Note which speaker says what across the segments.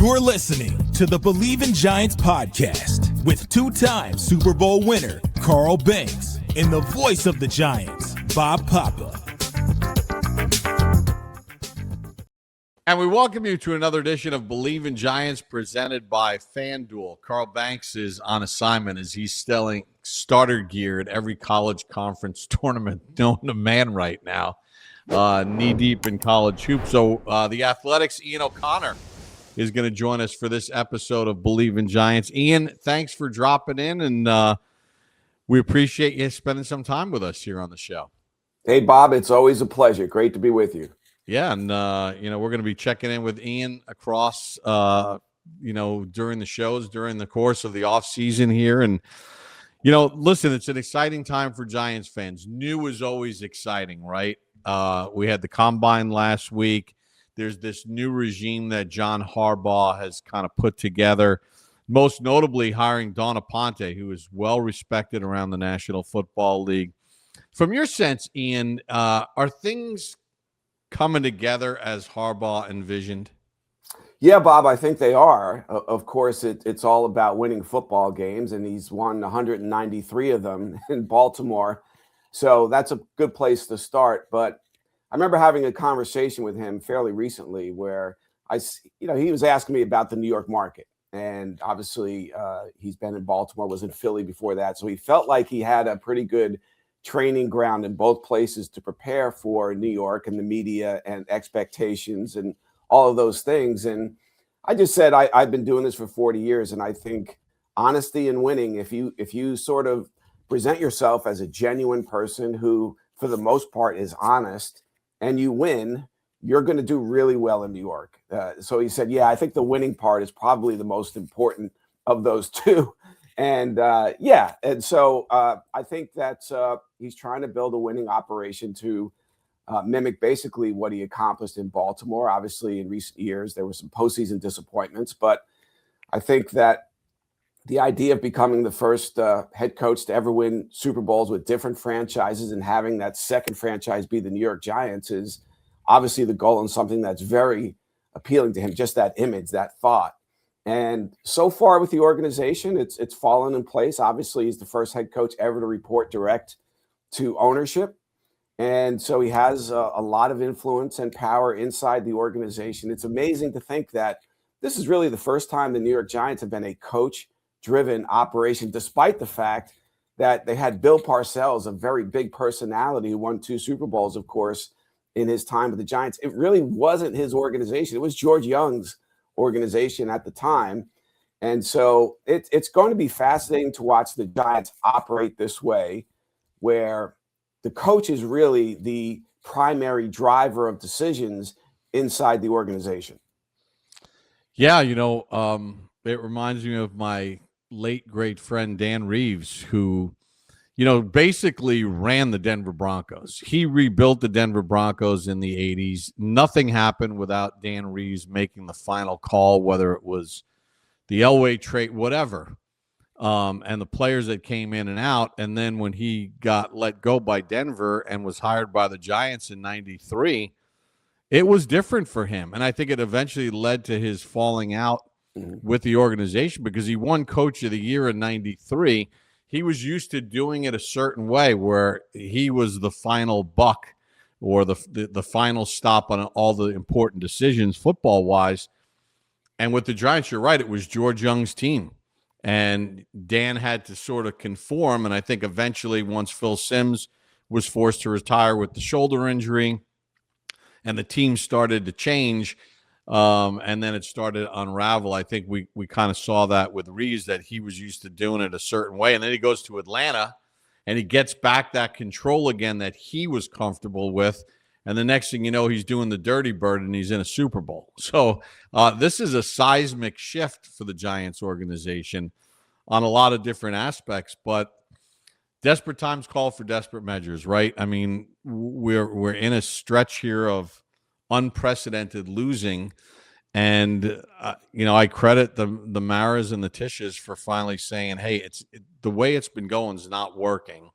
Speaker 1: You're listening to the Bleav in Giants podcast with two-time Super Bowl winner Carl Banks and the voice of the Giants, Bob Papa.
Speaker 2: And we welcome you to another edition of Bleav in Giants presented by FanDuel. Carl Banks is on assignment as he's selling starter gear at every college conference tournament known to man right now, knee-deep in college hoops. So the Athletics' Ian O'Connor is going to join us for this episode of Bleav in Giants. Ian, thanks for dropping in, and we appreciate you spending some time with us here on the show.
Speaker 3: Hey, Bob, it's always a pleasure. Great to be with you.
Speaker 2: Yeah, and, we're going to be checking in with Ian across, during the shows, during the course of the offseason here. And, listen, it's an exciting time for Giants fans. New is always exciting, right? We had the Combine last week. There's this new regime that John Harbaugh has kind of put together, most notably hiring Don Aponte, who is well-respected around the National Football League. From your sense, Ian, are things coming together as Harbaugh envisioned?
Speaker 3: Yeah, Bob, I think they are. Of course, it's all about winning football games, and he's won 193 of them in Baltimore. So that's a good place to start. But I remember having a conversation with him fairly recently where he was asking me about the New York market. And obviously he's been in Baltimore, was in Philly before that. So he felt like he had a pretty good training ground in both places to prepare for New York and the media and expectations and all of those things. And I just said, I've been doing this for 40 years. And I think honesty and winning, if you sort of present yourself as a genuine person who, for the most part, is honest and you win, you're going to do really well in New York. So he said, yeah, I think the winning part is probably the most important of those two. And so I think that he's trying to build a winning operation to mimic basically what he accomplished in Baltimore. Obviously, in recent years, there were some postseason disappointments, but I think that the idea of becoming the first head coach to ever win Super Bowls with different franchises and having that second franchise be the New York Giants is obviously the goal and something that's very appealing to him, just that image, that thought. And so far with the organization, it's fallen in place. Obviously, he's the first head coach ever to report direct to ownership. And so he has a lot of influence and power inside the organization. It's amazing to think that this is really the first time the New York Giants have been a coach-driven operation, despite the fact that they had Bill Parcells, a very big personality who won 2 Super Bowls, of course, in his time with the Giants. It really wasn't his organization. It was George Young's organization at the time. And so it's going to be fascinating to watch the Giants operate this way, where the coach is really the primary driver of decisions inside the organization.
Speaker 2: Yeah, it reminds me of my late great friend Dan Reeves, who basically ran the Denver Broncos. He rebuilt the Denver Broncos in the 80s. Nothing happened without Dan Reeves making the final call, whether it was the Elway trade, whatever, and the players that came in and out. And then when he got let go by Denver and was hired by the Giants in 93, it was different for him. And I think it eventually led to his falling out with the organization because he won Coach of the Year in 93. He was used to doing it a certain way where he was the final buck or the final stop on all the important decisions football-wise. And with the Giants, you're right, it was George Young's team. And Dan had to sort of conform. And I think eventually once Phil Simms was forced to retire with the shoulder injury and the team started to change, and then it started to unravel. I think we kind of saw that with Reeves, that he was used to doing it a certain way. And then he goes to Atlanta and he gets back that control again that he was comfortable with. And the next thing you know, he's doing the dirty bird and he's in a Super Bowl. So this is a seismic shift for the Giants organization on a lot of different aspects. But desperate times call for desperate measures, right? I mean, we're in a stretch here of unprecedented losing, and I credit the Maras and the Tisches for finally saying, hey, the way it's been going is not working.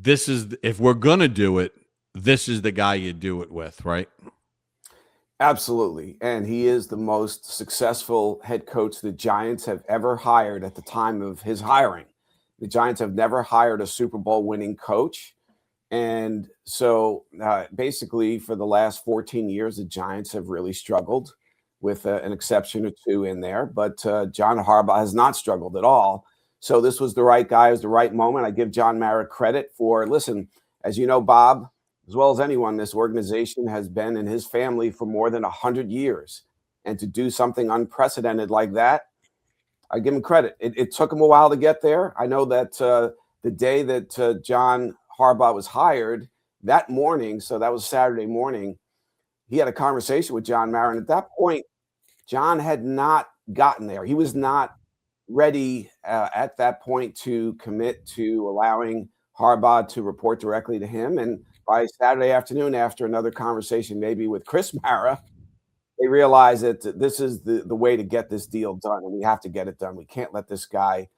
Speaker 2: If we're gonna do it, this is the guy you do it with, right?
Speaker 3: Absolutely. And he is the most successful head coach the Giants have ever hired at the time of his hiring. The Giants have never hired a Super Bowl winning coach. And so basically, for the last 14 years, the Giants have really struggled with an exception or two in there. But John Harbaugh has not struggled at all. So this was the right guy, it was the right moment. I give John Mara credit for, listen, as you know, Bob, as well as anyone, this organization has been in his family for more than 100 years. And to do something unprecedented like that, I give him credit. It took him a while to get there. I know that the day that John Harbaugh was hired, that morning, so that was Saturday morning, he had a conversation with John Mara. And at that point, John had not gotten there. He was not ready at that point to commit to allowing Harbaugh to report directly to him. And by Saturday afternoon, after another conversation, maybe with Chris Mara, they realized that this is the way to get this deal done, and we have to get it done. We can't let this guy,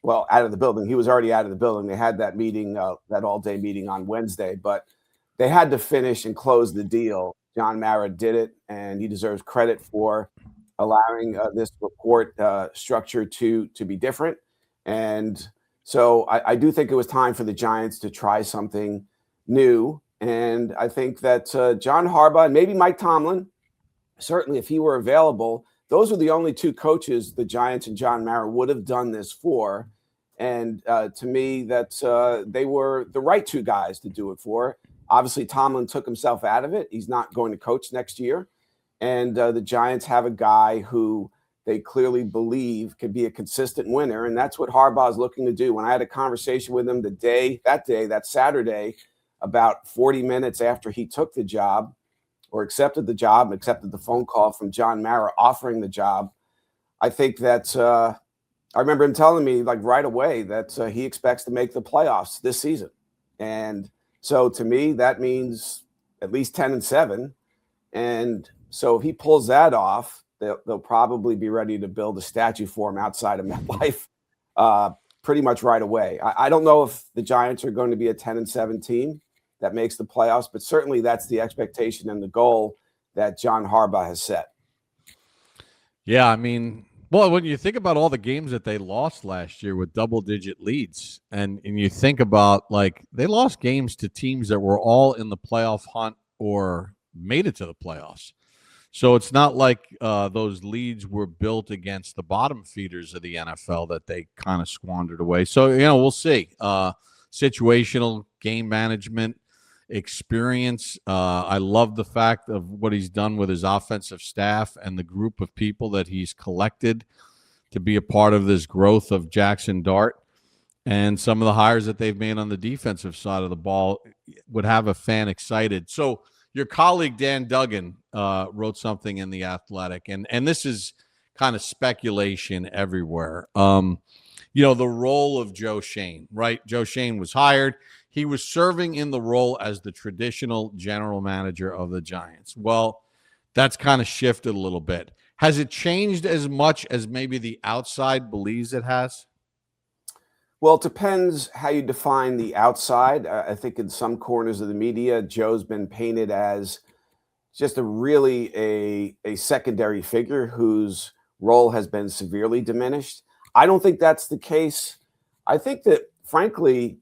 Speaker 3: well, out of the building. He was already out of the building. They had that meeting, that all-day meeting on Wednesday, but they had to finish and close the deal. John Mara did it, and he deserves credit for allowing this report structure to be different. And so I do think it was time for the Giants to try something new. And I think that John Harbaugh and maybe Mike Tomlin, certainly if he were available, those are the only two coaches the Giants and John Mara would have done this for. And to me, that they were the right two guys to do it for. Obviously, Tomlin took himself out of it. He's not going to coach next year. And the Giants have a guy who they clearly believe can be a consistent winner. And that's what Harbaugh is looking to do. When I had a conversation with him that Saturday, about 40 minutes after he took the job or accepted the job, accepted the phone call from John Mara offering the job, I think that I remember him telling me like right away that he expects to make the playoffs this season. And so to me, that means at least 10-7. And so if he pulls that off, they'll probably be ready to build a statue for him outside of MetLife pretty much right away. I don't know if the Giants are going to be a 10-7 team that makes the playoffs, but certainly that's the expectation and the goal that John Harbaugh has set.
Speaker 2: Yeah, I mean, well, when you think about all the games that they lost last year with double-digit leads, and you think about, like, they lost games to teams that were all in the playoff hunt or made it to the playoffs. So it's not like those leads were built against the bottom feeders of the NFL that they kind of squandered away. So, we'll see. Situational game management experience. I love the fact of what he's done with his offensive staff and the group of people that he's collected to be a part of this growth of Jackson Dart. And some of the hires that they've made on the defensive side of the ball would have a fan excited. So your colleague Dan Duggan wrote something in The Athletic, and this is kind of speculation everywhere. The role of Joe Schoen, right? Joe Schoen was hired. He was serving in the role as the traditional general manager of the Giants. Well, that's kind of shifted a little bit. Has it changed as much as maybe the outside believes it has?
Speaker 3: Well, it depends how you define the outside. I think in some corners of the media, Joe's been painted as just a secondary figure whose role has been severely diminished. I don't think that's the case. I think that, frankly,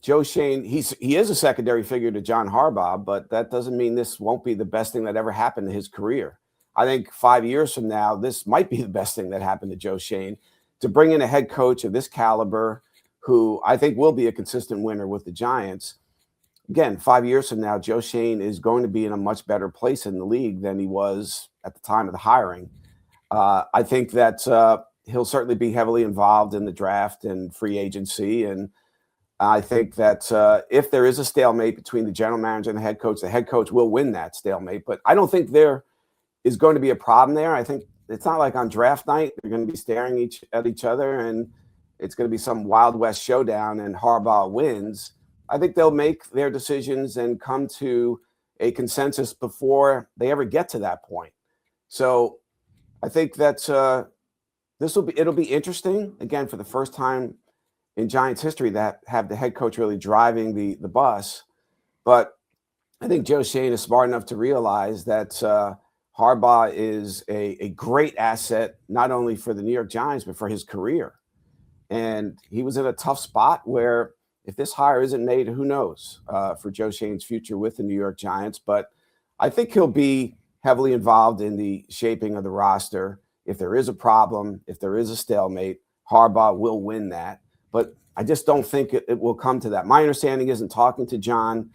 Speaker 3: Joe Schoen, he is a secondary figure to John Harbaugh, but that doesn't mean this won't be the best thing that ever happened to his career. I think 5 years from now, this might be the best thing that happened to Joe Schoen, to bring in a head coach of this caliber who I think will be a consistent winner with the Giants. Again, 5 years from now, Joe Schoen is going to be in a much better place in the league than he was at the time of the hiring. I think that he'll certainly be heavily involved in the draft and free agency. And I think that if there is a stalemate between the general manager and the head coach will win that stalemate. But I don't think there is going to be a problem there. I think it's not like on draft night they're going to be staring at each other and it's going to be some Wild West showdown and Harbaugh wins. I think they'll make their decisions and come to a consensus before they ever get to that point. So I think that it'll be interesting, again, for the first time in Giants history that have the head coach really driving the bus. But I think Joe Schoen is smart enough to realize that Harbaugh is a great asset, not only for the New York Giants, but for his career. And he was in a tough spot where if this hire isn't made, who knows for Joe Schoen's future with the New York Giants. But I think he'll be heavily involved in the shaping of the roster. If there is a problem, if there is a stalemate, Harbaugh will win that. But I just don't think it will come to that. My understanding is, in talking to John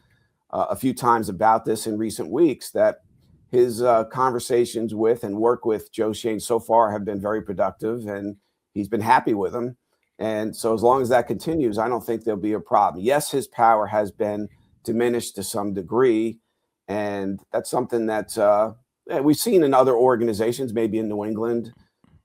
Speaker 3: a few times about this in recent weeks, that his conversations with and work with Joe Schoen so far have been very productive, and he's been happy with him. And so as long as that continues, I don't think there'll be a problem. Yes, his power has been diminished to some degree, and that's something that we've seen in other organizations, maybe in New England,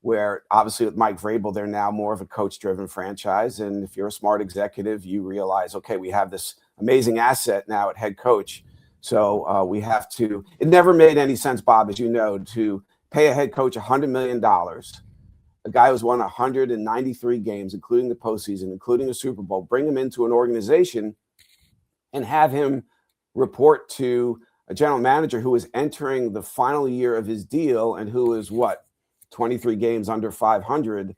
Speaker 3: where obviously with Mike Vrabel, they're now more of a coach-driven franchise. And if you're a smart executive, you realize, okay, we have this amazing asset now at head coach. So we have to – it never made any sense, Bob, as you know, to pay a head coach $100 million, a guy who's won 193 games, including the postseason, including a Super Bowl, bring him into an organization and have him report to a general manager who is entering the final year of his deal and who is, 23 games under 500.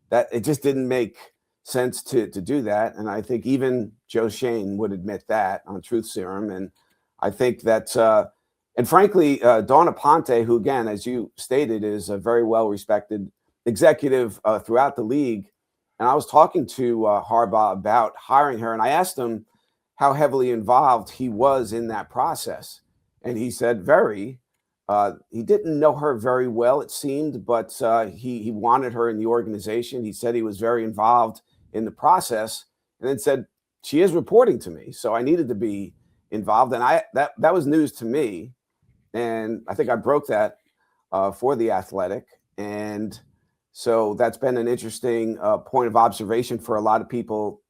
Speaker 3: That it just didn't make sense to do that. And I think even Joe Schoen would admit that on Truth Serum. And I think that, and frankly, Dawn Aponte, who, again, as you stated, is a very well-respected executive throughout the league. And I was talking to Harbaugh about hiring her, and I asked him how heavily involved he was in that process. And he said very. He didn't know her very well, it seemed, but he wanted her in the organization. He said he was very involved in the process, and then said, she is reporting to me, so I needed to be involved. And that was news to me. And I think I broke that for The Athletic. And so that's been an interesting point of observation for a lot of people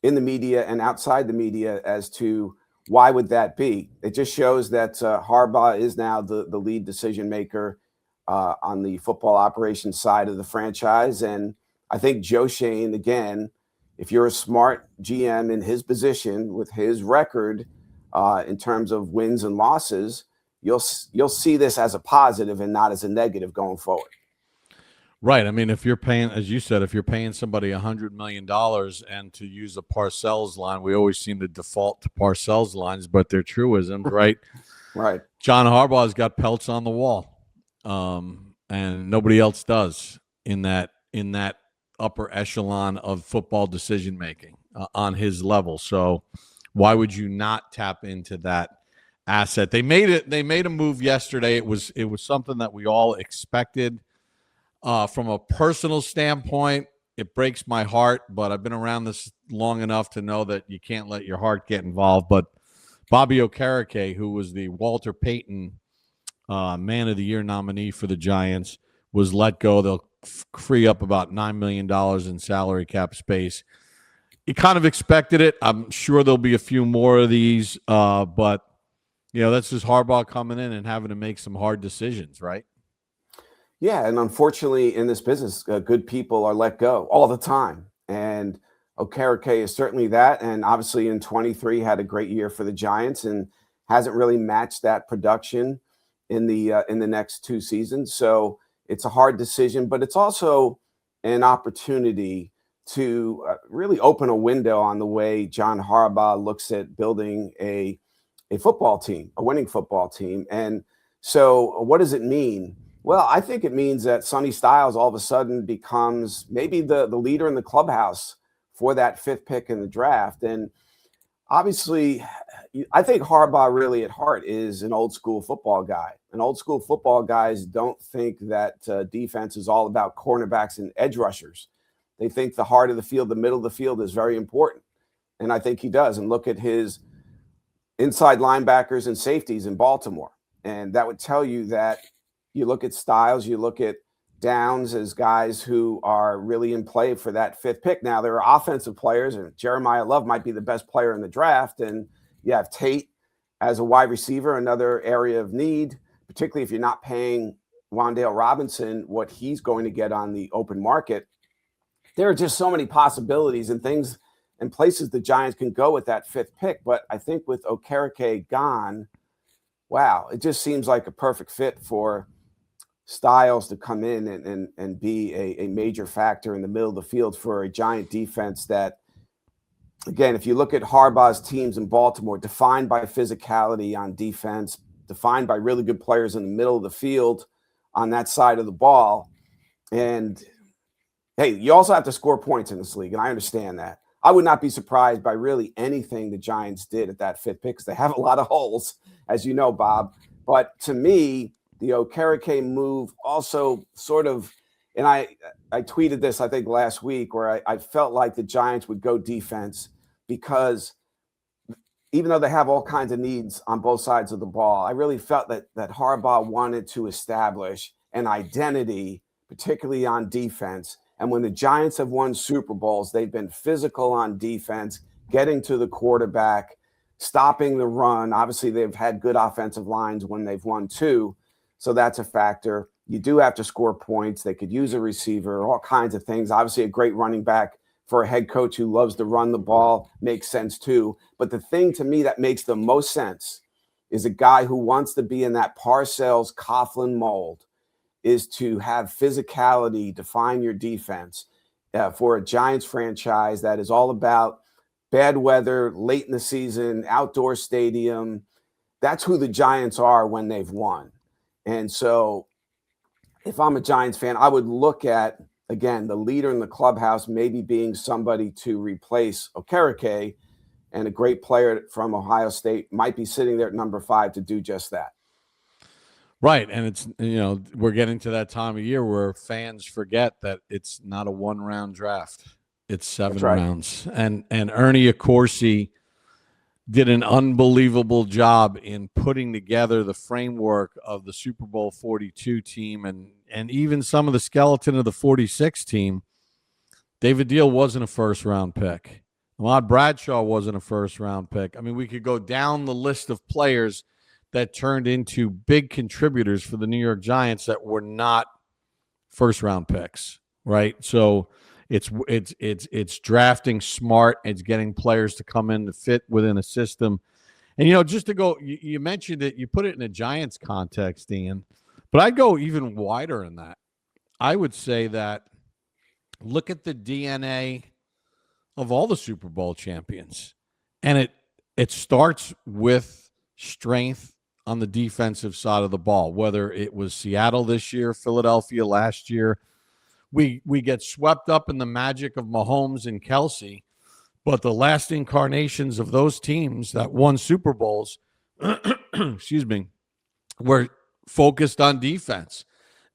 Speaker 3: in the media and outside the media as to why would that be. It just shows that Harbaugh is now the lead decision maker on the football operations side of the franchise. And I think Joe Schoen, again, if you're a smart GM in his position with his record in terms of wins and losses, you'll see this as a positive and not as a negative going forward.
Speaker 2: Right. I mean, if you're paying, as you said, if you're paying somebody $100 million, and to use a Parcells line, we always seem to default to Parcells lines, but they're truisms, right?
Speaker 3: Right.
Speaker 2: John Harbaugh's got pelts on the wall, and nobody else does in that upper echelon of football decision making on his level. So why would you not tap into that asset? They made a move yesterday. It was something that we all expected. From a personal standpoint, it breaks my heart, but I've been around this long enough to know that you can't let your heart get involved. But Bobby Okereke, who was the Walter Payton Man of the Year nominee for the Giants, was let go. They'll free up about $9 million in salary cap space. You kind of expected it. I'm sure there'll be a few more of these, but that's just Harbaugh coming in and having to make some hard decisions, right?
Speaker 3: Yeah, and unfortunately in this business, good people are let go all the time. And Okereke is certainly that. And obviously in 23 had a great year for the Giants and hasn't really matched that production in the next two seasons. So it's a hard decision, but it's also an opportunity to really open a window on the way John Harbaugh looks at building a football team, a winning football team. And so what does it mean? Well, I think it means that Sonny Styles all of a sudden becomes maybe the leader in the clubhouse for that fifth pick in the draft. And obviously, I think Harbaugh really at heart is an old school football guy. And old school football guys don't think that defense is all about cornerbacks and edge rushers. They think the heart of the field, the middle of the field is very important. And I think he does. And look at his inside linebackers and safeties in Baltimore. And that would tell you that you look at Styles, you look at Downs as guys who are really in play for that fifth pick. Now, there are offensive players, and Jeremiah Love might be the best player in the draft. And you have Tate as a wide receiver, another area of need, particularly if you're not paying Wan'Dale Robinson what he's going to get on the open market. There are just so many possibilities and things and places the Giants can go with that 5th pick. But I think with Okereke gone, wow, it just seems like a perfect fit for Styles to come in and be a major factor in the middle of the field for a Giant defense that, again, if you look at Harbaugh's teams in Baltimore, defined by physicality on defense, defined by really good players in the middle of the field on that side of the ball. And hey, you also have to score points in this league, and I understand that. I would not be surprised by really anything the Giants did at that 5th pick because they have a lot of holes, as you know, Bob. But to me, the Okereke move also sort of, and I tweeted this, I think, last week, where I felt like the Giants would go defense because even though they have all kinds of needs on both sides of the ball, I really felt that Harbaugh wanted to establish an identity, particularly on defense. And when the Giants have won Super Bowls, they've been physical on defense, getting to the quarterback, stopping the run. Obviously, they've had good offensive lines when they've won 2. So that's a factor. You do have to score points. They could use a receiver, all kinds of things. Obviously, a great running back for a head coach who loves to run the ball makes sense too. But the thing to me that makes the most sense is a guy who wants to be in that Parcells Coughlin mold, is to have physicality, define your defense for a Giants franchise that is all about bad weather, late in the season, outdoor stadium. That's who the Giants are when they've won. And so if I'm a Giants fan, I would look at, again, the leader in the clubhouse maybe being somebody to replace Okereke, and a great player from Ohio State might be sitting there at number 5 to do just that.
Speaker 2: Right. And it's, we're getting to that time of year where fans forget that it's not a 1-round draft. It's 7 rounds. And Ernie Okereke did an unbelievable job in putting together the framework of the Super Bowl 42 team and even some of the skeleton of the 46 team. David Deal wasn't a first-round pick. Ahmad Bradshaw wasn't a first-round pick. I mean, we could go down the list of players that turned into big contributors for the New York Giants that were not first-round picks, right? So it's drafting smart. It's getting players to come in to fit within a system. And, just to go, you mentioned it, you put it in a Giants context, Ian, but I'd go even wider than that. I would say that look at the DNA of all the Super Bowl champions. And it starts with strength on the defensive side of the ball, whether it was Seattle this year, Philadelphia last year. We get swept up in the magic of Mahomes and Kelsey, but the last incarnations of those teams that won Super Bowls, excuse me, were focused on defense.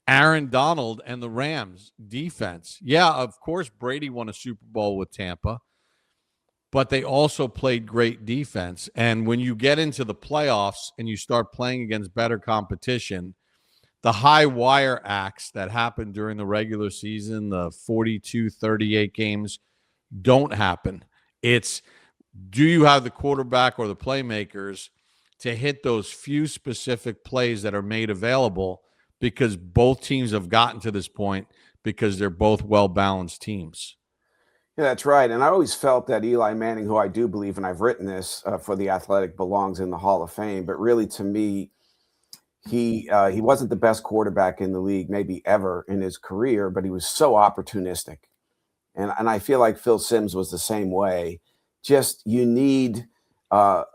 Speaker 2: Aaron Donald and the Rams, defense. Yeah, of course, Brady won a Super Bowl with Tampa, but they also played great defense. And when you get into the playoffs and you start playing against better competition, the high wire acts that happened during the regular season, the 42, 38 games, don't happen. It's, do you have the quarterback or the playmakers to hit those few specific plays that are made available, because both teams have gotten to this point because they're both well-balanced teams.
Speaker 3: Yeah, that's right. And I always felt that Eli Manning, who I do believe, and I've written this for The Athletic, belongs in the Hall of Fame. But really, to me, he wasn't the best quarterback in the league, maybe ever in his career, but he was so opportunistic. And I feel like Phil Simms was the same way. Just, you need a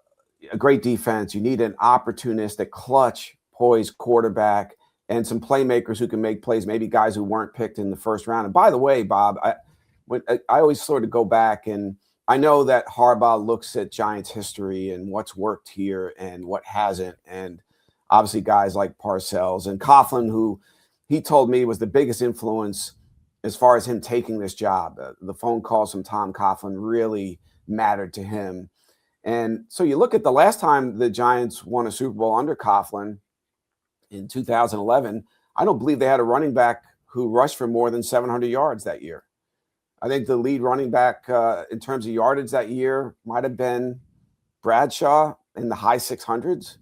Speaker 3: great defense. You need an opportunistic, clutch, poised quarterback and some playmakers who can make plays, maybe guys who weren't picked in the first round. And by the way, Bob, I always sort of go back, and I know that Harbaugh looks at Giants history and what's worked here and what hasn't. And obviously guys like Parcells and Coughlin, who he told me was the biggest influence as far as him taking this job. The phone calls from Tom Coughlin really mattered to him. And so you look at the last time the Giants won a Super Bowl under Coughlin in 2011, I don't believe they had a running back who rushed for more than 700 yards that year. I think the lead running back in terms of yardage that year might have been Bradshaw in the high 600s.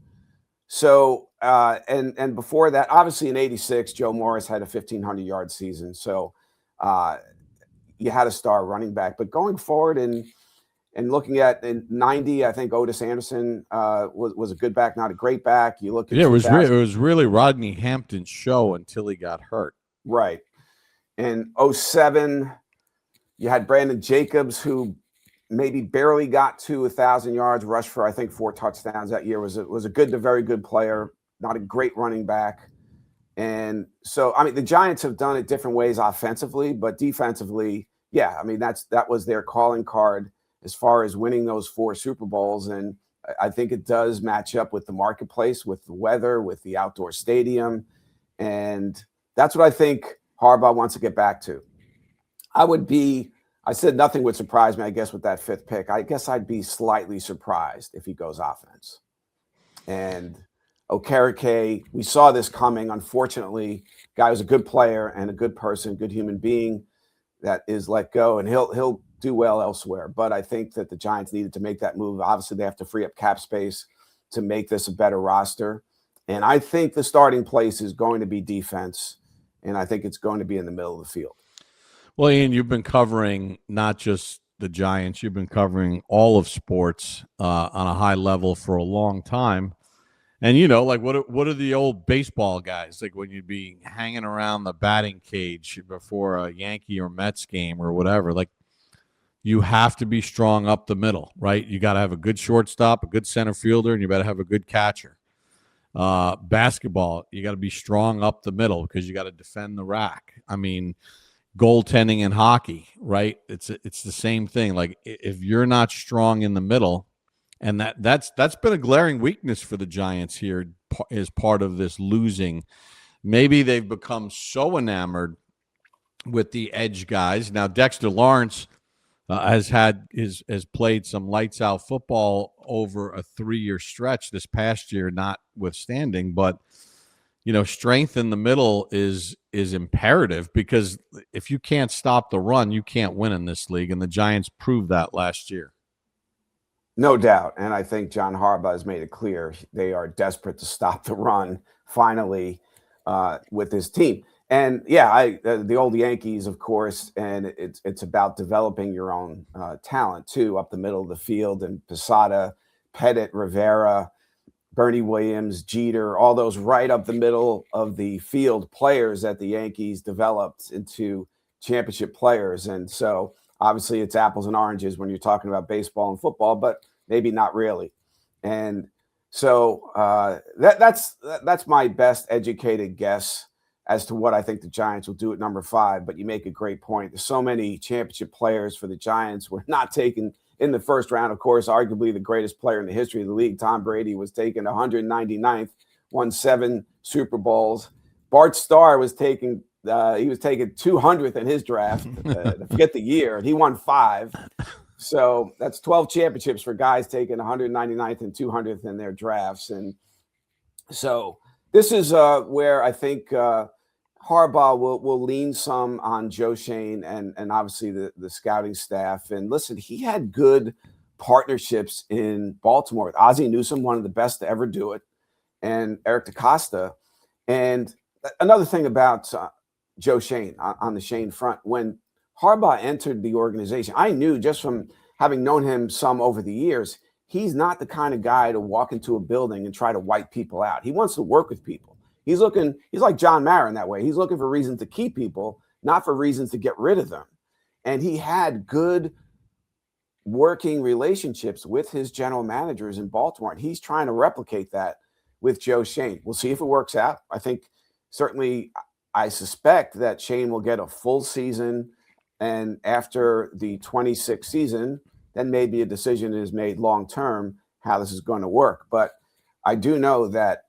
Speaker 3: So, and before that, obviously in 86, Joe Morris had a 1,500-yard season. So you had a star running back. But going forward, and And looking at in 90, I think Otis Anderson was a good back, not a great back. You look at
Speaker 2: it was really Rodney Hampton's show until he got hurt.
Speaker 3: Right. In 07, you had Brandon Jacobs, who maybe barely got to 1,000 yards, rushed for, I think, 4 touchdowns that year. Was a good to very good player, not a great running back. And so, I mean, the Giants have done it different ways offensively, but defensively, yeah, I mean, that was their calling card as far as winning those 4 Super Bowls. And I think it does match up with the marketplace, with the weather, with the outdoor stadium. And that's what I think Harbaugh wants to get back to. I said nothing would surprise me, I guess, with that 5th pick. I guess I'd be slightly surprised if he goes offense. And Okereke, we saw this coming. Unfortunately, guy was a good player and a good person, good human being that is let go, and he'll do well elsewhere. But I think that the Giants needed to make that move. Obviously, they have to free up cap space to make this a better roster. And I think the starting place is going to be defense, and I think it's going to be in the middle of the field.
Speaker 2: Well, Ian, you've been covering not just the Giants, you've been covering all of sports on a high level for a long time. And, you know, like what are the old baseball guys, like when you'd be hanging around the batting cage before a Yankee or Mets game or whatever, like you have to be strong up the middle, right? You got to have a good shortstop, a good center fielder, and you better have a good catcher. Basketball, you got to be strong up the middle because you got to defend the rack. I mean, goaltending in hockey, right? It's the same thing. Like if you're not strong in the middle, and that's been a glaring weakness for the Giants here as part of this losing. Maybe they've become so enamored with the edge guys. Now Dexter Lawrence has played some lights out football over a 3-year stretch this past year, notwithstanding, but you know, strength in the middle is imperative because if you can't stop the run, you can't win in this league, and the Giants proved that last year.
Speaker 3: No doubt. And I think John Harbaugh has made it clear they are desperate to stop the run finally with his team. And yeah, the old Yankees, of course, and it's about developing your own talent too, up the middle of the field. And Posada, Pettit, Rivera, Bernie Williams, Jeter, all those right up the middle of the field players that the Yankees developed into championship players. And so obviously it's apples and oranges when you're talking about baseball and football, but maybe not really. And so that's my best educated guess as to what I think the Giants will do at number 5. But you make a great point. There's so many championship players for the Giants were not taken in the first round. Of course, arguably the greatest player in the history of the league, Tom Brady, was taken 199th, won 7 Super Bowls. Bart Starr was taken. He was taken 200th in his draft. Forget the year, and he won 5. So that's 12 championships for guys taken 199th and 200th in their drafts. And so this is where I think Harbaugh will lean some on Joe Schoen and obviously the scouting staff. And listen, he had good partnerships in Baltimore with Ozzie Newsome, one of the best to ever do it, and Eric DeCosta. And another thing about Joe Schoen on the Schoen front, when Harbaugh entered the organization, I knew just from having known him some over the years, he's not the kind of guy to walk into a building and try to wipe people out. He wants to work with people. He's like John Mara in that way. He's looking for reasons to keep people, not for reasons to get rid of them. And he had good working relationships with his general managers in Baltimore. And he's trying to replicate that with Joe Schoen. We'll see if it works out. I think certainly I suspect that Schoen will get a full season. And after the 26th season, then maybe a decision is made long-term how this is going to work. But I do know that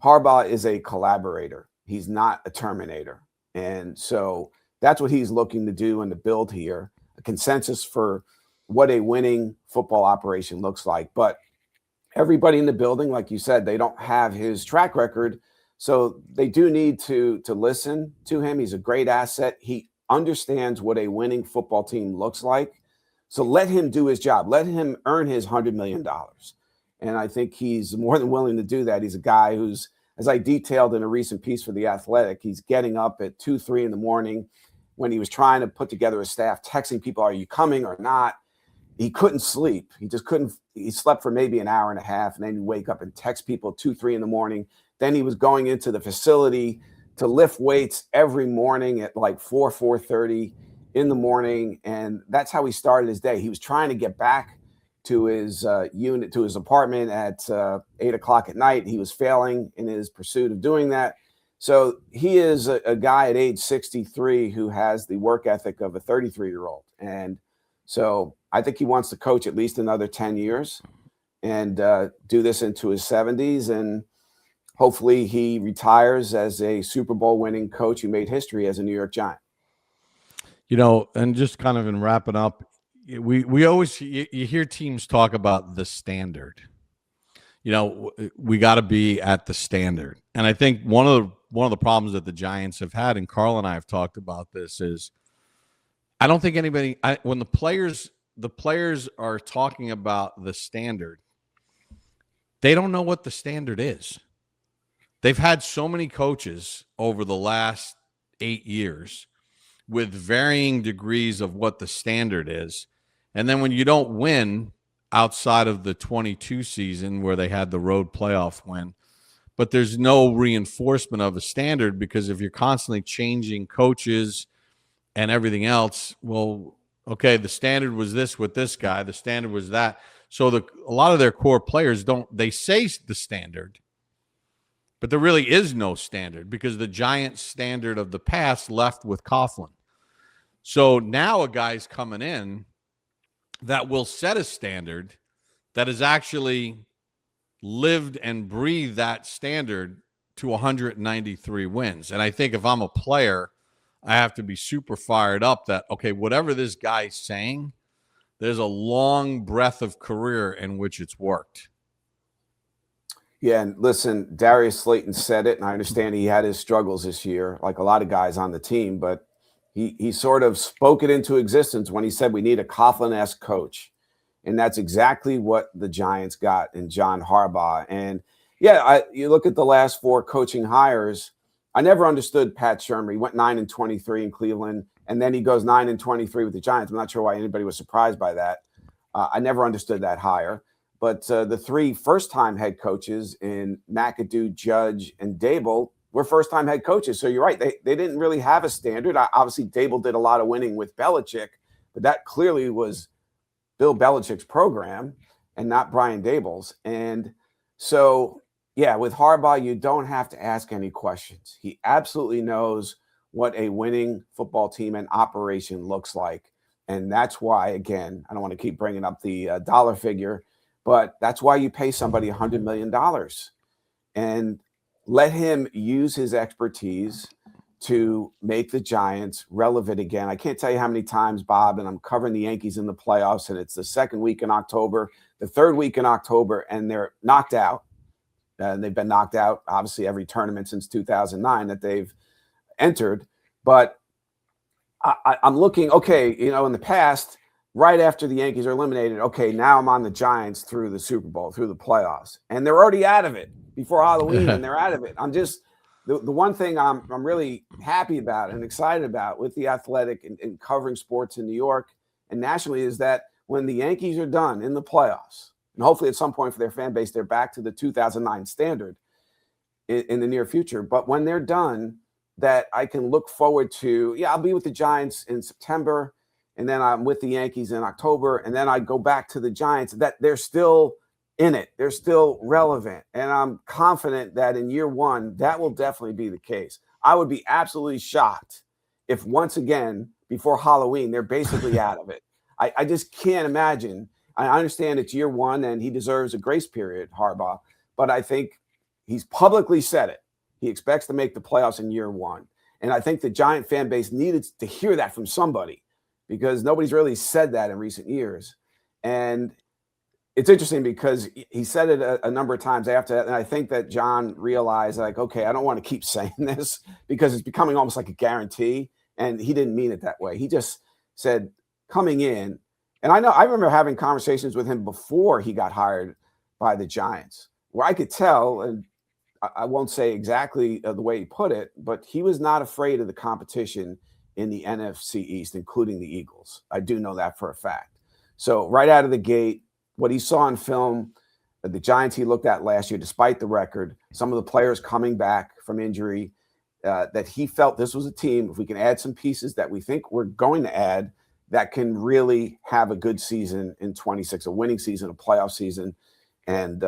Speaker 3: Harbaugh is a collaborator. He's not a terminator. And so that's what he's looking to do and to build here, a consensus for what a winning football operation looks like. But everybody in the building, like you said, they don't have his track record. So they do need to listen to him. He's a great asset. He understands what a winning football team looks like. So let him do his job. Let him earn his $100 million. And I think he's more than willing to do that. He's a guy who's, as I detailed in a recent piece for The Athletic, he's getting up at 2, 3 in the morning when he was trying to put together a staff, texting people, are you coming or not? he couldn't sleep. He just couldn't. He slept for maybe an hour and a half, and then he'd wake up and text people 2, 3 in the morning. Then he was going into the facility to lift weights every morning at like 4:30 in the morning, and that's how he started his day. He was trying to get back to his unit, to his apartment at 8 o'clock at night. He was failing in his pursuit of doing that. So he is a guy at age 63 who has the work ethic of a 33-year-old, and so I think he wants to coach at least another 10 years and do this into his 70s. And hopefully he retires as a Super Bowl winning coach who made history as a New York Giant.
Speaker 2: You know, and just kind of in wrapping up, we always, you hear teams talk about the standard. You know, we got to be at the standard. And I think one of the problems that the Giants have had, and Carl and I have talked about this, is I don't think anybody, when the players are talking about the standard, they don't know what the standard is. They've had so many coaches over the last 8 years with varying degrees of what the standard is. And then when you don't win outside of the 22 season where they had the road playoff win, but there's no reinforcement of a standard, because if you're constantly changing coaches and everything else, well, okay, the standard was this with this guy, the standard was that. So a lot of their core players they say the standard, but there really is no standard, because the Giants standard of the past left with Coughlin. So now a guy's coming in that will set a standard that has actually lived and breathed that standard to 193 wins. And I think if I'm a player, I have to be super fired up that, okay, whatever this guy's saying, there's a long breadth of career in which it's worked.
Speaker 3: Yeah, and listen, Darius Slayton said it, and I understand he had his struggles this year, like a lot of guys on the team, but he sort of spoke it into existence when he said we need a Coughlin-esque coach. And that's exactly what the Giants got in John Harbaugh. And yeah, you look at the last 4 coaching hires. I never understood Pat Shurmur. He went 9-23 in Cleveland, and then he goes 9-23 with the Giants. I'm not sure why anybody was surprised by that. I never understood that hire. But the 3 first-time head coaches in McAdoo, Judge, and Dable were first-time head coaches. So you're right. They didn't really have a standard. Obviously, Dable did a lot of winning with Belichick, but that clearly was Bill Belichick's program and not Brian Dable's. And so, yeah, with Harbaugh, you don't have to ask any questions. He absolutely knows what a winning football team and operation looks like. And that's why, again, I don't want to keep bringing up the dollar figure, but that's why you pay somebody $100 million and let him use his expertise to make the Giants relevant again. I can't tell you how many times, Bob, and I'm covering the Yankees in the playoffs, and it's the second week in October, the third week in October, and they're knocked out. And they've been knocked out, obviously, every tournament since 2009 that they've entered. But I'm looking, okay, you know, in the past, right after the Yankees are eliminated, okay, now I'm on the Giants through the Super Bowl, through the playoffs. And they're already out of it before Halloween, and they're out of it. I'm just the one thing I'm really happy about and excited about with the Athletic and covering sports in New York and nationally is that when the Yankees are done in the playoffs, and hopefully at some point for their fan base, they're back to the 2009 standard in the near future. But when they're done, that I can look forward to, I'll be with the Giants in September, and then I'm with the Yankees in October, and then I go back to the Giants, that they're still in it. They're still relevant. And I'm confident that in year one, that will definitely be the case. I would be absolutely shocked if once again, before Halloween, they're basically out of it. I just can't imagine. I understand it's year one and he deserves a grace period, Harbaugh, but I think he's publicly said it. He expects to make the playoffs in year one. And I think the Giant fan base needed to hear that from somebody because nobody's really said that in recent years. And it's interesting because he said it a number of times after that. And I think that John realized, like, okay, I don't want to keep saying this because it's becoming almost like a guarantee. And he didn't mean it that way. He just said coming in. And I remember having conversations with him before he got hired by the Giants, where I could tell, and I won't say exactly the way he put it, but he was not afraid of the competition in the NFC East, including the Eagles. I do know that for a fact. So right out of the gate, what he saw in film, the Giants he looked at last year, despite the record, some of the players coming back from injury, that he felt this was a team, if we can add some pieces that we think we're going to add, that can really have a good season in 26, a winning season, a playoff season. And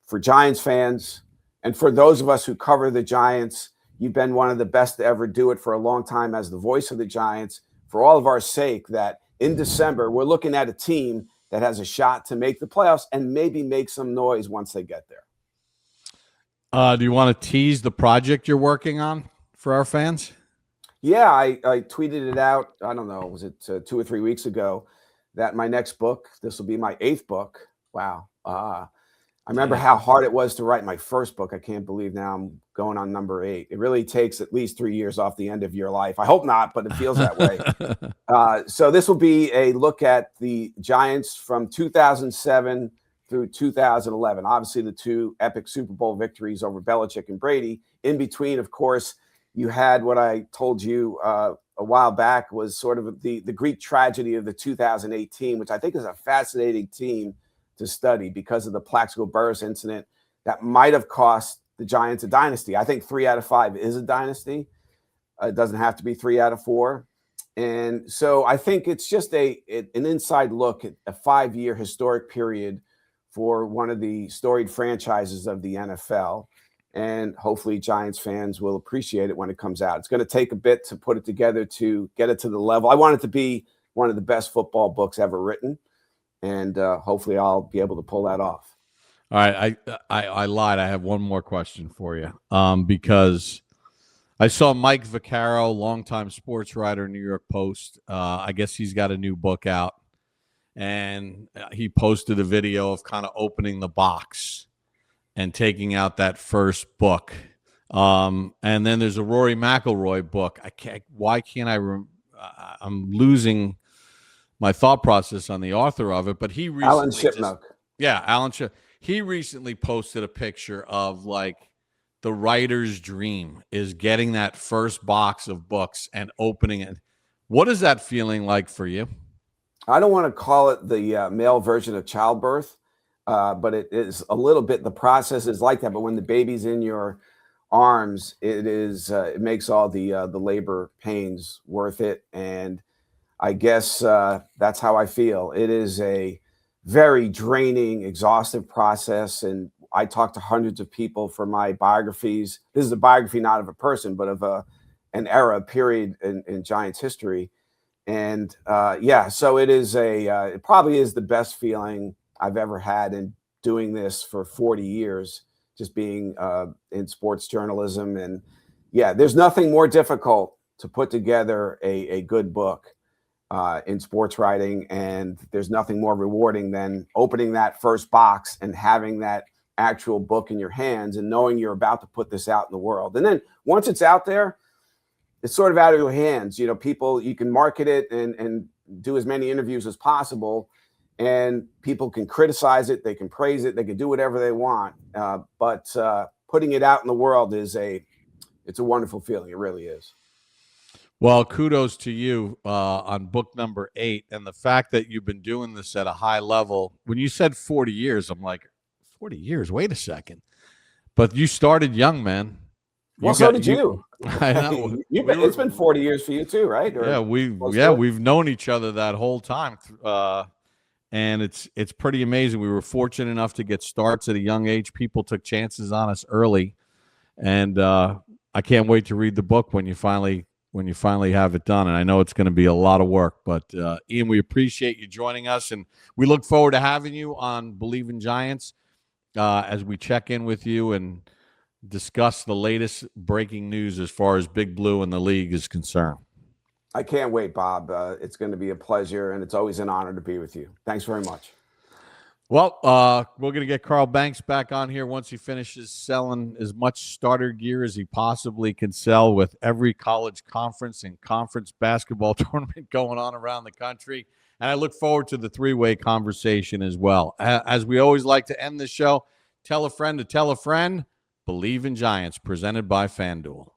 Speaker 3: for Giants fans, and for those of us who cover the Giants, you've been one of the best to ever do it for a long time as the voice of the Giants. For all of our sake, that in December, we're looking at a team that has a shot to make the playoffs and maybe make some noise once they get there.
Speaker 2: Do you want to tease the project you're working on for our fans?
Speaker 3: Yeah, I tweeted it out. I don't know, was it 2 or 3 weeks ago, that my next book, this will be my 8th book. Wow. I remember how hard it was to write my first book. I can't believe now I'm going on number 8. It really takes at least 3 years off the end of your life. I hope not, but it feels that way. So this will be a look at the Giants from 2007 through 2011. Obviously, the 2 epic Super Bowl victories over Belichick and Brady. In between, of course, you had what I told you a while back was sort of the Greek tragedy of the 2018, which I think is a fascinating team to study because of the Plaxico Burress incident that might have cost the Giants a dynasty. I think 3 out of 5 is a dynasty. It doesn't have to be 3 out of 4. And so I think it's just an inside look at a 5-year historic period for one of the storied franchises of the NFL. And hopefully Giants fans will appreciate it when it comes out. It's going to take a bit to put it together to get it to the level. I want it to be one of the best football books ever written. And hopefully I'll be able to pull that off.
Speaker 2: All right. I lied. I have one more question for you because I saw Mike Vaccaro, longtime sports writer, New York Post. I guess he's got a new book out. And he posted a video of kind of opening the box and taking out that first book. And then there's a Rory McIlroy book. Why can't I'm losing my thought process on the author of it, but he recently
Speaker 3: Alan Shipnuck.
Speaker 2: Alan Shipnuck. He recently posted a picture of like the writer's dream is getting that first box of books and opening it. What is that feeling like for you?
Speaker 3: I don't want to call it the male version of childbirth, but it is a little bit. The process is like that, but when the baby's in your arms, it makes all the labor pains worth it. And I guess that's how I feel. It is a very draining, exhaustive process. And I talked to hundreds of people for my biographies. This is a biography not of a person, but of an era, a period in Giants history. And so it is it probably is the best feeling I've ever had in doing this for 40 years, just being in sports journalism. And there's nothing more difficult to put together a good book in sports writing. And there's nothing more rewarding than opening that first box and having that actual book in your hands and knowing you're about to put this out in the world. And then once it's out there, it's sort of out of your hands. You know, people, you can market it and do as many interviews as possible, and people can criticize it, they can praise it, they can do whatever they want. But putting it out in the world it's a wonderful feeling. It really is.
Speaker 2: Well, kudos to you on book number 8 and the fact that you've been doing this at a high level. When you said 40 years, I'm like, 40 years? Wait a second. But you started young, man.
Speaker 3: Well, so did you.
Speaker 2: I know.
Speaker 3: It's been 40 years for you too, right?
Speaker 2: We've known each other that whole time. And it's pretty amazing. We were fortunate enough to get starts at a young age. People took chances on us early. And I can't wait to read the book when you finally have it done. And I know it's going to be a lot of work. But Ian, we appreciate you joining us, and we look forward to having you on Bleav in Giants as we check in with you and discuss the latest breaking news as far as Big Blue and the league is concerned.
Speaker 3: I can't wait, Bob. It's going to be a pleasure, and it's always an honor to be with you. Thanks very much.
Speaker 2: Well, we're going to get Carl Banks back on here once he finishes selling as much starter gear as he possibly can sell with every college conference and conference basketball tournament going on around the country. And I look forward to the three-way conversation as well. As we always like to end the show, tell a friend to tell a friend. Bleav in Giants, presented by FanDuel.